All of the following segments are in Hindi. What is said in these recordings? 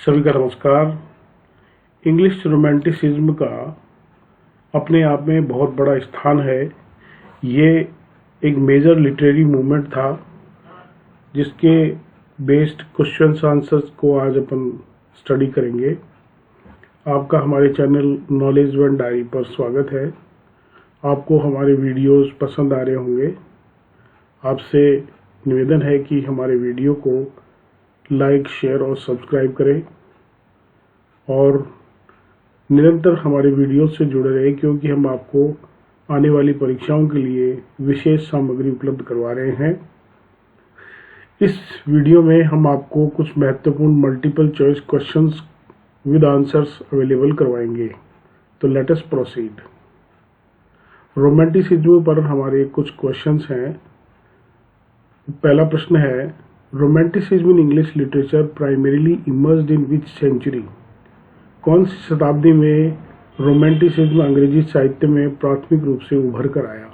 सभी का नमस्कार। इंग्लिश रोमांटिसिज्म का अपने आप में बहुत बड़ा स्थान है। ये एक मेजर लिटरेरी मूवमेंट था जिसके बेस्ड क्वेश्चंस आंसर्स को आज अपन स्टडी करेंगे। आपका हमारे चैनल नॉलेज वन डायरी पर स्वागत है। आपको हमारे वीडियोस पसंद आ रहे होंगे। आपसे निवेदन है कि हमारे वीडियो को लाइक, शेयर और सब्सक्राइब करें और निरंतर हमारे वीडियो से जुड़े रहें, क्योंकि हम आपको आने वाली परीक्षाओं के लिए विशेष सामग्री उपलब्ध करवा रहे हैं। इस वीडियो में हम आपको कुछ महत्वपूर्ण multiple choice questions with answers available करवाएंगे। तो लेट अस प्रोसीड। रोमांटिसिज्म पर हमारे कुछ क्वेश्चंस हैं। पहला प्रश्न है, romanticism in English literature primarily emerged in which century? कौन सी शताब्दी में रोमांटिसिज्म अंग्रेजी साहित्य में प्राथमिक रूप से उभर कर आया?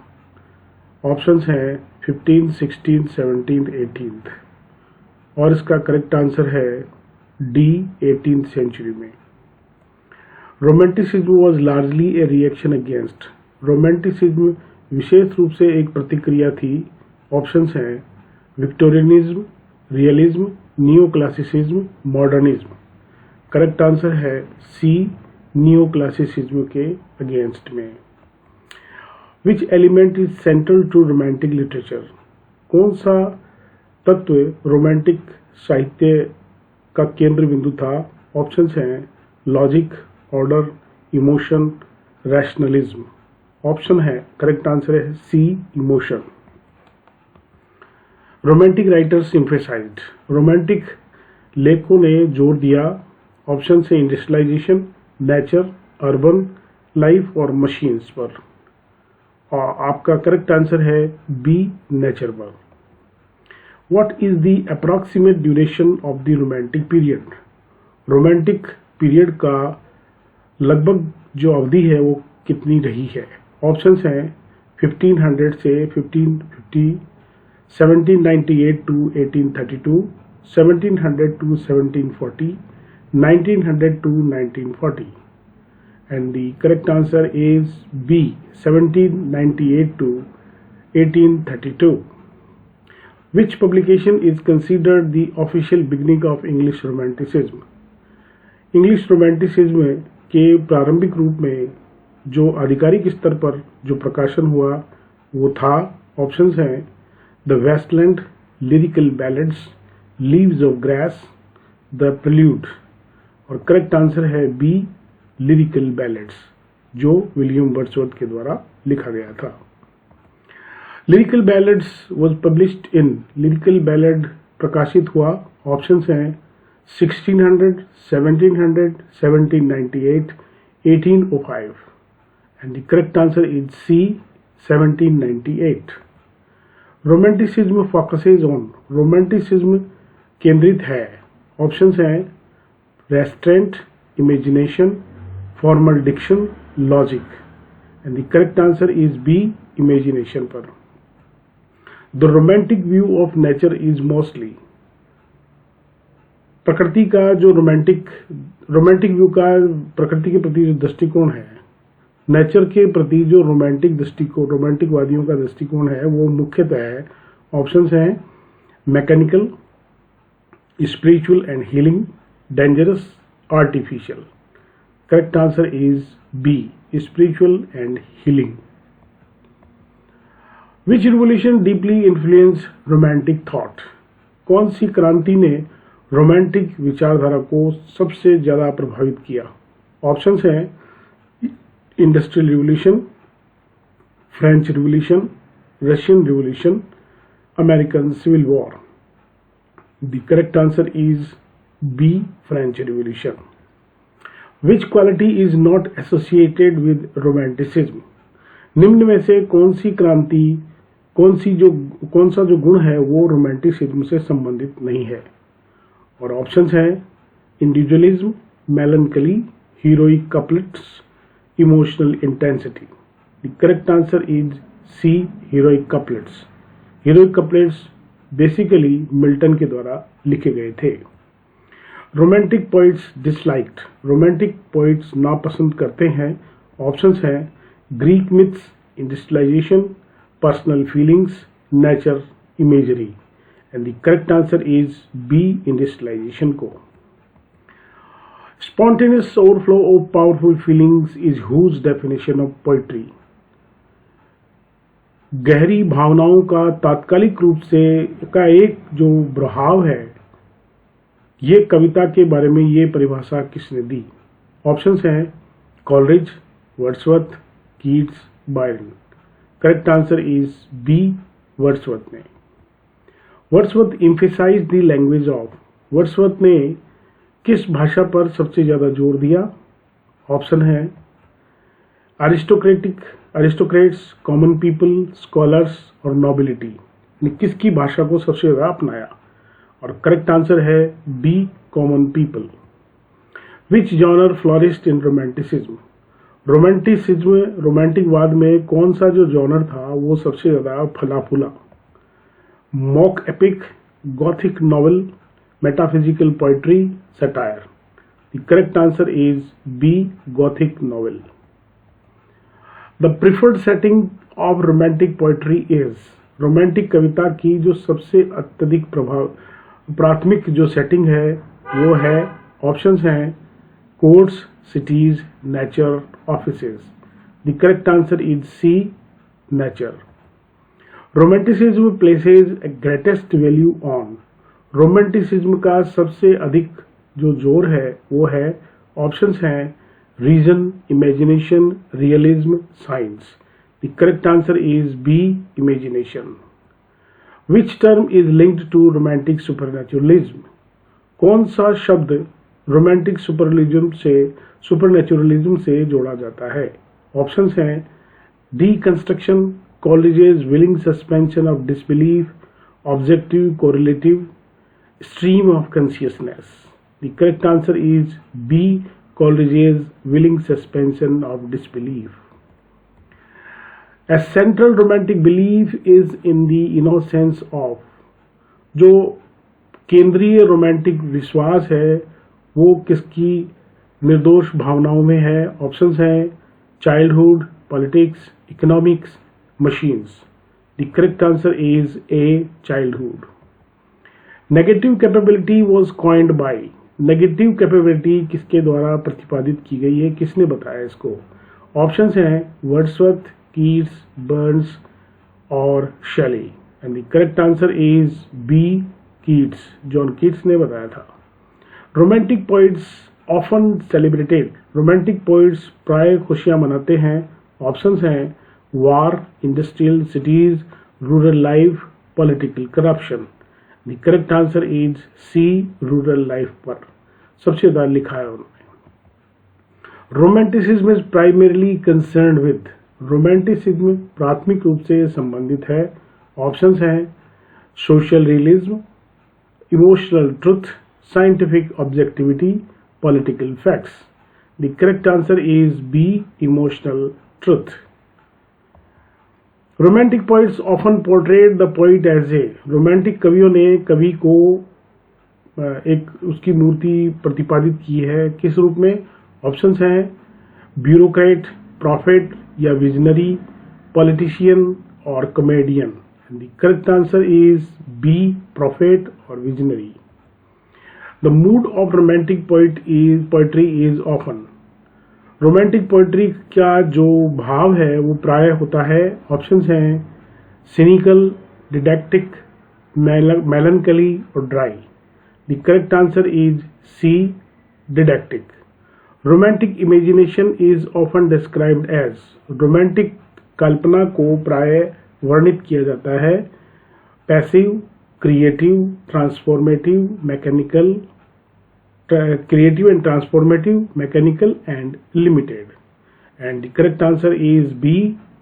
ऑप्शंस हैं 15, 16, 17, 18 और इसका करेक्ट आंसर है डी, 18th सेंचुरी में। Romanticism was largely a reaction against. Romanticism विशेष रूप से एक प्रतिक्रिया थी। ऑप्शंस हैं Victorianism, realism, neo classicism, modernism. Correct answer है सी, नियो क्लासिसिज्म के अगेंस्ट में। Which element is central to romantic literature? कौन सा तत्व रोमांटिक साहित्य का केंद्र बिंदु था? ऑप्शंस हैं logic, order, emotion, rationalism. Option है करेक्ट आंसर है C, emotion. Romantic writers emphasised. Romantic लेखकों ने जोर दिया। ऑप्शन से इंडस्ट्रियलाइजेशन, नेचर, अर्बन लाइफ और मशीन्स पर। और आपका करेक्ट आंसर है बी, नेचर पर। What is the approximate duration of the romantic period? Romantic period का लगभग जो अवधि है वो कितनी रही है? ऑप्शंस हैं 1500 से 1550, 1798 to 1832, 1700 to 1740, 1900 to 1940, and the correct answer is B, 1798 to 1832. Which publication is considered the official beginning of English Romanticism? English Romanticism के प्रारंभिक रूप में जो आधिकारिक स्तर पर जो प्रकाशन हुआ वो था, ऑप्शंस हैं the wasteland, lyrical ballads, leaves of grass, the prelude. और करेक्ट आंसर है बी, लिरिकल बैलेड्स, जो विलियम वर्ड्सवर्थ के द्वारा लिखा गया था। Lyrical ballads was published in, lyrical ballad प्रकाशित हुआ। ऑप्शंस हैं 1600, 1700, 1798, 1805 and the correct answer is C, 1798। Romanticism focuses on. Romanticism केंद्रित है। ऑप्शंस हैं restraint, imagination, formal diction, logic and the correct answer is B, imagination पर। The romantic view of nature is mostly. प्रकृति का जो रोमांटिक व्यू का प्रकृति के प्रति जो दृष्टिकोण है, नेचर के प्रति जो रोमांटिक वादियों का दृष्टिकोण है वो मुख्यतः है। ऑप्शंस हैं mechanical, spiritual and healing, dangerous, artificial. Correct answer is B, spiritual and healing. Which revolution deeply influence romantic thought? कौन सी क्रांति ने रोमांटिक विचारधारा को सबसे ज्यादा प्रभावित किया? ऑप्शंस हैं industrial revolution, French revolution, Russian revolution, American civil war. The correct answer is B, French revolution. Which quality is not associated with romanticism? निम्न में से कौन सा जो गुण है वो रोमांटिसिज्म से संबंधित नहीं है? और ऑप्शंस हैं individualism, melancholy, heroic couplets, emotional intensity. The correct answer is C, heroic couplets. Heroic couplets basically Milton के द्वारा लिखे गए थे। Romantic poets disliked, romantic poets नापसंद करते हैं। ऑप्शंस हैं Greek myths, industrialisation, personal feelings, nature imagery. And the correct answer is B, industrialisation को। Spontaneous overflow of powerful feelings is whose definition of poetry. गहरी भावनाओं का तात्कालिक रूप से का एक जो प्रभाव है, ये कविता के बारे में ये परिभाषा किसने दी? ऑप्शंस हैं Coleridge, Wordsworth, Keats, Byron. Correct answer is B, Wordsworth ने। Wordsworth emphasise the language of, Wordsworth ने किस भाषा पर सबसे ज्यादा जोर दिया? ऑप्शन है अरिस्टोक्रेट्स, कॉमन पीपल, स्कॉलर्स और नोबिलिटी। किसकी भाषा को सबसे ज्यादा अपनाया? और करेक्ट आंसर है बी, कॉमन पीपल। विच जॉनर फ्लोरिस्ड इन रोमांटिसिज्म, रोमांटिकवाद में कौन सा जो जॉनर था वो सबसे ज्यादा फला फूला? Mock epic, gothic novel, metaphysical poetry, satire. The correct answer is B, gothic novel. The preferred setting of romantic poetry is, romantic कविता की जो सबसे अत्यधिक प्राथमिक जो सेटिंग है वो है, ऑप्शंस हैं courts, cities, nature, offices. The correct answer is C, nature. Romanticism places a greatest value on, romanticism का सबसे अधिक जो जोर है वो है, ऑप्शंस हैं reason, imagination, realism, science. The correct answer is B, imagination. Which term is linked to romantic supernaturalism, कौन सा शब्द रोमांटिक सुपरनेचुरलिज्म से जोड़ा जाता है? ऑप्शंस हैं deconstruction, colleges willing suspension of disbelief, objective correlative, stream of consciousness. The correct answer is B, Coleridge's willing suspension of disbelief. A central romantic belief is in the innocence of, जो केंद्रीय रोमांटिक विश्वास है वो किसकी निर्दोष भावनाओं में है? ऑप्शंस हैं childhood, politics, economics, machines. The correct answer is a, childhood. Negative capability was coined by, negative capability किसके द्वारा प्रतिपादित की गई है, किसने बताया इसको? ऑप्शंस हैं वर्ड्सवर्थ, कीट्स, बर्न्स और शेली। And the correct answer is B, Keats, John Keats ने बताया था। Romantic poets often celebrated, romantic poets प्राय खुशियां मनाते हैं। ऑप्शंस हैं war, industrial cities, rural life, political corruption. The correct answer is C, rural life पर सबसे ज्यादा लिखा है उन्होंने। Romanticism is primarily concerned with, romanticism प्राथमिक रूप से संबंधित है। ऑप्शंस हैं social realism, emotional truth, scientific objectivity, political facts. The correct answer is B, emotional truth. Romantic poets often portray the poet as a, romantic कवियों ने कवि को एक उसकी मूर्ति प्रतिपादित की है, किस रूप में? ऑप्शंस हैं ब्यूरोक्रेट, प्रॉफिट या विजनरी, पॉलिटिशियन और comedian. The correct answer is B, prophet और visionary. The mood of romantic poetry is often, romantic poetry का जो भाव है वो प्राय होता है। ऑप्शंस हैं सिनिकल, डिडैक्टिक, मेलनकली और dry. The correct answer is C, didactic. Romantic imagination is often described as, romantic कल्पना को प्राय वर्णित किया जाता है passive, creative, transformative, mechanical, creative and transformative, mechanical and limited. And the correct answer is B,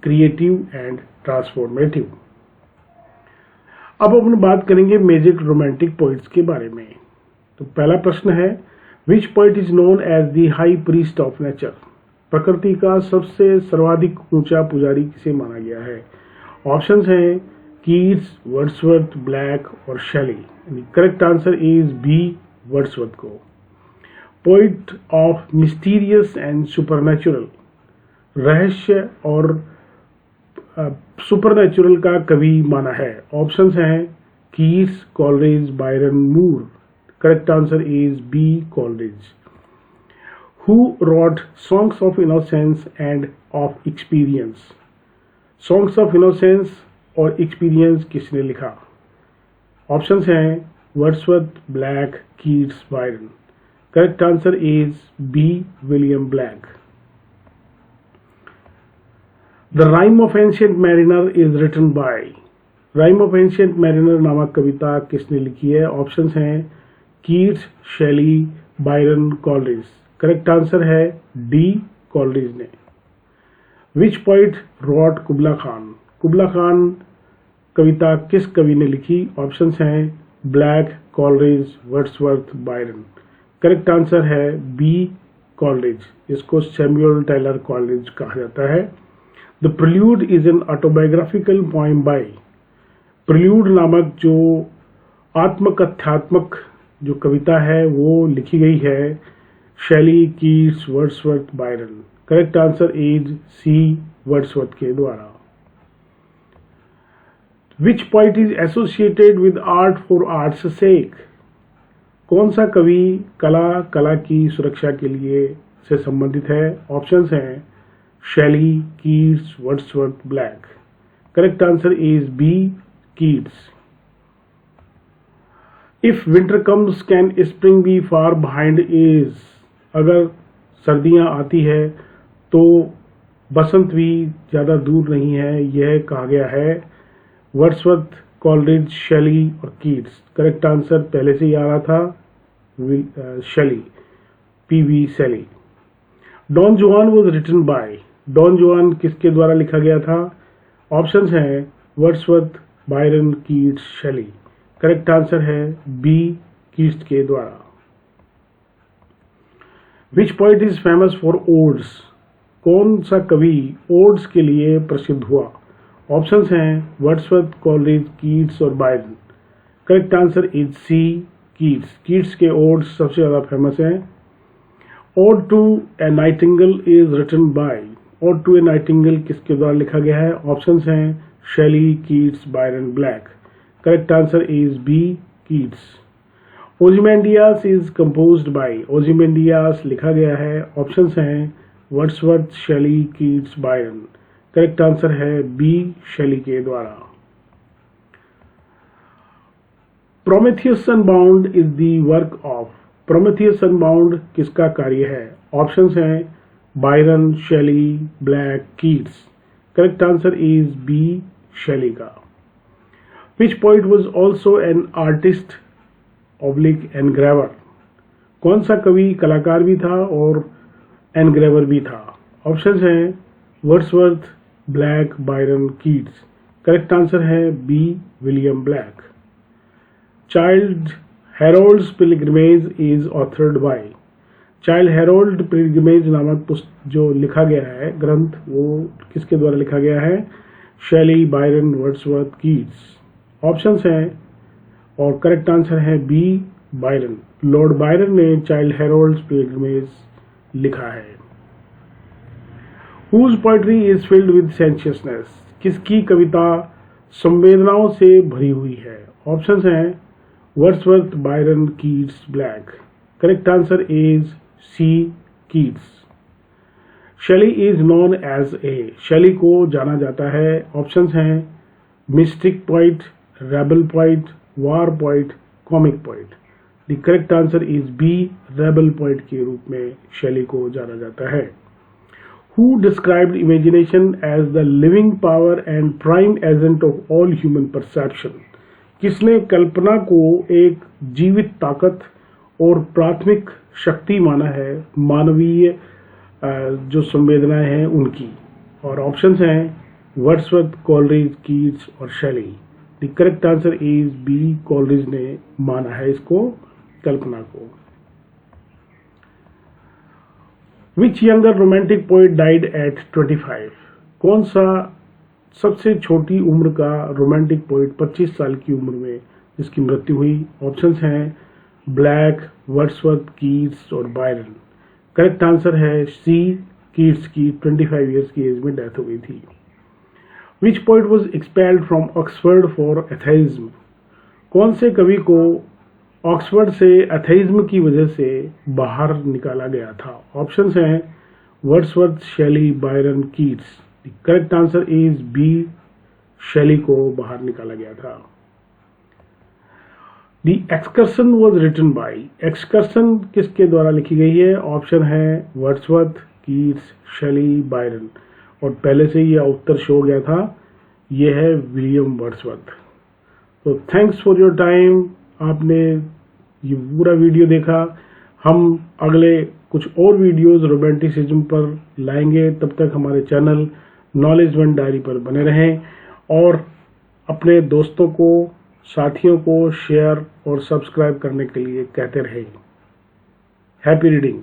creative and transformative. अब अपन बात करेंगे मेजर रोमांटिक पोइट्स के बारे में। तो पहला प्रश्न है which poet is known as the high priest of nature, प्रकृति का सबसे सर्वाधिक ऊंचा पुजारी किसे माना गया है? ऑप्शंस हैं कीट्स, वर्ड्सवर्थ, ब्लैक और Shelley. Correct answer is B, Wordsworth को। Poet of mysterious and supernatural, रहस्य और सुपरनेचुरल का कवि माना है। ऑप्शंस हैं Keats, Coleridge, Byron, Moore. Correct answer is B, Coleridge. Who wrote songs of innocence and of experience, songs of innocence और एक्सपीरियंस किसने लिखा? ऑप्शंस हैं Wordsworth, Blake, Keats, Byron. Correct answer is B, William Blake. The rime of ancient mariner is written by, rhyme of ancient mariner नामक कविता किसने लिखी है? ऑप्शंस हैं कीट्स, शेली, बायरन, कॉलरिज। करेक्ट आंसर है डी, कॉलरिज ने। विच पोइट रॉट कुबला खान, कुबला खान कविता किस कवि ने लिखी? ऑप्शंस हैं black, Coleridge, Wordsworth, Byron. Correct answer है बी, कॉलरिज। इसको सैमुअल टेलर कॉलरिज कहा जाता है। The prelude is an autobiographical poem by, prelude नामक जो आत्मकथ्यात्मक जो कविता है वो लिखी गई है Shelley, Keats, Wordsworth, Byron. Correct answer is C, Wordsworth के द्वारा। Which poet is associated with art for art's sake, कौन सा कवि कला, कला की सुरक्षा के लिए से संबंधित है? ऑप्शंस हैं Shelley, Keats, Wordsworth, Blake. Correct answer is B, Keats. If winter comes can spring be far behind is, अगर सर्दियां आती है तो बसंत भी ज्यादा दूर नहीं है, यह कहा गया है वर्ड्सवर्थ, कॉलरिज, शेली और कीट्स। करेक्ट आंसर पहले से ही आ रहा था Shelley, P V Shelley. Don Juan was written by, Don Juan किसके द्वारा लिखा गया था? ऑप्शंस हैं Wordsworth, Byron, Keats, Shelley. Correct answer है बी, कीट्स के द्वारा। Which poet is famous for odes, कौन सा कवि ओड्स के लिए प्रसिद्ध हुआ? ऑप्शंस हैं वर्ड्सवर्थ, कॉलरिज, कीट्स और Byron. Correct answer is C, Keats. Keats के ओड्स सबसे ज्यादा फेमस हैं। Ode to a nightingale is written by, ode to a nightingale किसके द्वारा लिखा गया है? ऑप्शंस हैं Shelley, Keats, Byron, Blake. Correct answer is B, Keats. Ozymandias is composed by, Ozymandias लिखा गया है। ऑप्शंस हैं Wordsworth, Shelley, Keats, Byron. Correct answer है बी, शेली के द्वारा। Prometheus unbound is the work of, Prometheus unbound किसका कार्य है? ऑप्शंस हैं Byron, Shelley, Blake, Keats. Correct answer is B, Shelley का। Which poet was also an artist oblique engraver, कौन सा कवि कलाकार भी था और एनग्रेवर भी था? ऑप्शंस हैं Wordsworth, Blake, Byron, Keats. Correct answer है B, William Blake. Childe Harold's pilgrimage is authored by, Childe Harold pilgrimage नामक पुस्तक जो लिखा गया है ग्रंथ, वो किसके द्वारा लिखा गया है? शेली, बायरन, वर्ड्सवर्थ, कीट्स। ऑप्शंस हैं और करेक्ट आंसर है बी, बायरन। लॉर्ड बायरन ने चाइल्ड हेरोल्ड्स पिलग्रिमेज लिखा है। Whose poetry is filled with sensuousness, किसकी कविता संवेदनाओं से भरी हुई है? ऑप्शंस हैं Wordsworth, Byron, Keats, Blake. Correct answer is C, Keats. Shelley is known as a, Shelley को जाना जाता है। ऑप्शंस हैं mystic poet, rebel poet, war poet, comic poet. The correct answer is B, rebel poet के रूप में शेली को जाना जाता है। Who described imagination as the living power and prime agent of all human perception, किसने कल्पना को एक जीवित ताकत और प्राथमिक शक्ति माना है मानवीय जो संवेदनाएं हैं उनकी? और ऑप्शंस हैं वर्ड्सवर्थ, कॉलरिज, कीट्स और Shelley. The correct answer is B, Coleridge ने माना है इसको, कल्पना को। Which younger romantic poet died at 25, कौन सा सबसे छोटी उम्र का रोमांटिक पोइट 25 साल की उम्र में जिसकी मृत्यु हुई? ऑप्शंस हैं ब्लैक, वर्ड्सवर्थ, कीट्स और बायरन। करेक्ट आंसर है सी, कीट्स की 25 ईयर्स की एज में डेथ हो गई थी। Which poet was expelled from Oxford for atheism? कौन से कवि को ऑक्सफर्ड से एथेइज्म की वजह से बाहर निकाला गया था? ऑप्शंस हैं Wordsworth, Shelley, Byron, Keats. Correct answer is B, Shelley को बाहर निकाला गया था। The excursion was written by, excursion किसके द्वारा लिखी गई है? ऑप्शन है वर्ड्सवर्थ, कीट्स, शेली, बायरन। और पहले से यह उत्तर शो गया था, यह है विलियम वर्ड्सवर्थ। तो थैंक्स फॉर योर टाइम, आपने ये पूरा वीडियो देखा। हम अगले कुछ और वीडियोस रोमांटिसिज्म पर लाएंगे। तब तक हमारे चैनल नॉलेज वन डायरी पर बने रहें और अपने दोस्तों को, साथियों को शेयर और सब्सक्राइब करने के लिए कहते रहें। Happy reading.